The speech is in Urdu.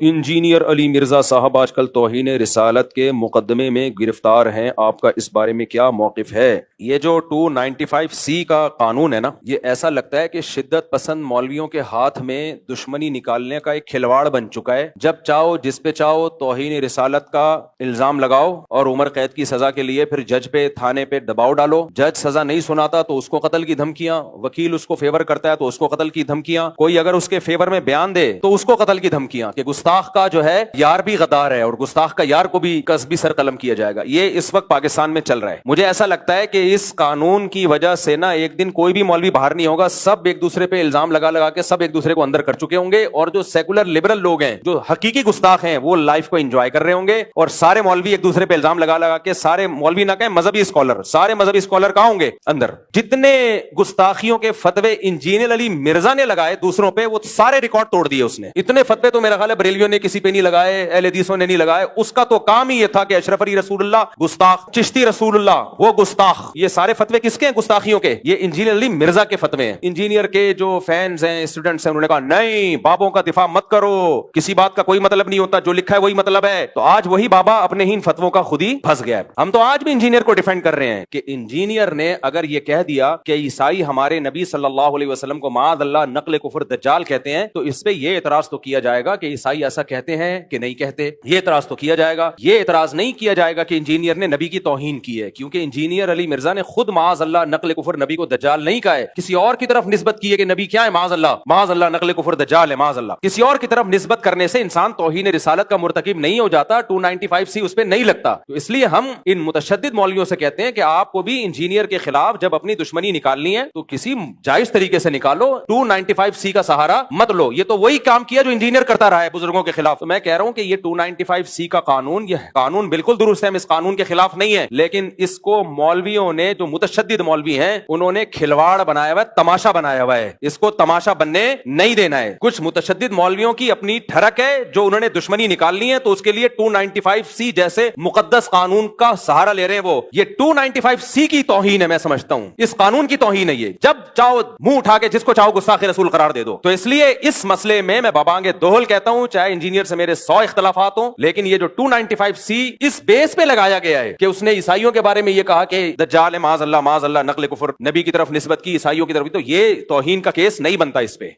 انجینئر علی مرزا صاحب آج کل توہین رسالت کے مقدمے میں گرفتار ہیں، آپ کا اس بارے میں کیا موقف ہے؟ یہ جو 295C کا قانون ہے نا، یہ ایسا لگتا ہے کہ شدت پسند مولویوں کے ہاتھ میں دشمنی نکالنے کا ایک کھلواڑ بن چکا ہے۔ جب چاہو جس پہ چاہو توہین رسالت کا الزام لگاؤ اور عمر قید کی سزا کے لیے پھر جج پہ تھانے پہ دباؤ ڈالو، جج سزا نہیں سناتا تو اس کو قتل کی دھمکیاں، وکیل اس کو فیور کرتا ہے تو اس کو قتل کی دھمکیاں، کوئی اگر اس کے فیور میں بیان دے تو اس کو قتل کی دھمکیاں کہ گستاخ کا جو ہے یار بھی غدار ہے اور گستاخ کا یار کو بھی قصبی سر قلم کیا جائے گا۔ یہ اس وقت پاکستان میں چل رہا ہے۔ مجھے ایسا لگتا ہے کہ اس قانون کی وجہ سے نا ایک دن کوئی بھی مولوی باہر نہیں ہوگا، سب ایک دوسرے پہ الزام لگا لگا کے سب ایک دوسرے کو اندر کر چکے ہوں گے، اور جو سیکولر لبرل لوگ ہیں، جو حقیقی گستاخ ہیں، وہ لائف کو انجوائے کر رہے ہوں گے، اور سارے مولوی ایک دوسرے پہ الزام لگا لگا کے، سارے مولوی نہ کہیں مذہبی اسکالر، سارے مذہبی اسکالر کہاں ہوں گے؟ اندر۔ جتنے گستاخیوں کے فتوے انجینئر علی مرزا نے لگائے دوسروں پہ، وہ سارے ریکارڈ توڑ دیے اس نے۔ اتنے فتوے تو میرا خیال ہے بریلیوں نے کسی پہ نہیں لگائے، اہل حدیثوں نے نہیں لگائے۔ اس کا تو کام ہی یہ تھا کہ اشرف علی رسول اللہ گستاخ، چشتی رسول اللہ وہ گستاخ۔ یہ سارے فتوے کس کے ہیں؟ گستاخیوں کے۔ یہ انجینئر علی مرزا کے فتوے ہیں۔ انجینئر کے جو فینز ہیں، اسٹوڈنٹس ہیں، انہوں نے کہا نہیں، بابوں کا دفاع مت کرو، کسی بات کا کوئی مطلب نہیں ہوتا، جو لکھا ہے وہی مطلب ہے۔ تو آج وہی بابا اپنے ہی ان فتووں کا خود ہی پھنس گیا ہے۔ ہم تو آج بھی انجینئر کو ڈیفینڈ کر رہے ہیں کہ انجینئر نے اگر یہ کہہ دیا کہ عیسائی ہمارے نبی صلی اللہ علیہ وسلم کو معاذ اللہ نقل کفر دجال کہتے ہیں، تو اس پہ یہ اعتراض تو کیا جائے گا کہ عیسائی ایسا کہتے ہیں کہ نہیں کہتے۔ یہ اعتراض تو کیا جائے گا۔ یہ اعتراض نہیں کیا جائے گا کہ انجینئر نے نبی کی توہین کی ہے، کیونکہ انجینئر علی مرزا نے خود معاذ اللہ نقل کفر نبی کو دجال نہیں کہا ہے، کسی اور کی طرف نسبت کی ہے کہ نبی کیا ہے، معاذ اللہ نقل کفر دجال ہے، معاذ اللہ۔ کسی اور کی طرف نسبت کرنے سے انسان توہین رسالت کا مرتکب نہیں ہو جاتا، 295C اس پہ نہیں لگتا۔ تو اس لیے ہم ان متشدد مولویوں سے کہتے ہیں کہ آپ کو بھی انجینئر کے خلاف جب اپنی دشمنی نکالنی ہے تو کسی جائز طریقے سے نکالو، 295C کا سہارا مت لو۔ یہ تو وہی کام کیا جو انجینئر کرتا رہا ہے بزرگوں کے خلاف۔ تو میں کہہ رہا ہوں کہ یہ 295C کا قانون، یہ قانون بالکل درست ہے، ہم اس قانون کے خلاف نہیں ہے، لیکن اس کو مولویوں نے، جو متشدد مولوی ہیں، انہوں نے کھلواڑ بنایا ہوا ہے، تماشا بنایا ہوا ہے۔ اس کو تماشا بننے نہیں دینا ہے۔ کچھ متشدد مولویوں کی اپنی ٹھڑک ہے، جو انہوں نے دشمنی نکالنی ہے تو اس کے لیے 295C جیسے مقدس قانون کا سہارا لے رہے ہیں۔ وہ یہ 295C کی توہین ہے، میں سمجھتا ہوں اس قانون کی توہین ہے یہ۔ جب چاہو منہ اٹھا کے جس کو چاہو گستاخ رسول قرار دے دو۔ تو اس لیے اس مسئلے میں بابانگ دوہل کہتا ہوں، چاہے انجینئر سے میرے 100 اختلافات ہوں، لیکن یہ جو 295C اس بیس پہ لگایا گیا ہے کہ اس نے عیسائیوں کے بارے میں یہ کہا کہ دجال ہے، معاذ اللہ نقل کفر، نبی کی طرف نسبت کی، عیسائیوں کی طرف، تو یہ توہین کا کیس نہیں بنتا اس پہ۔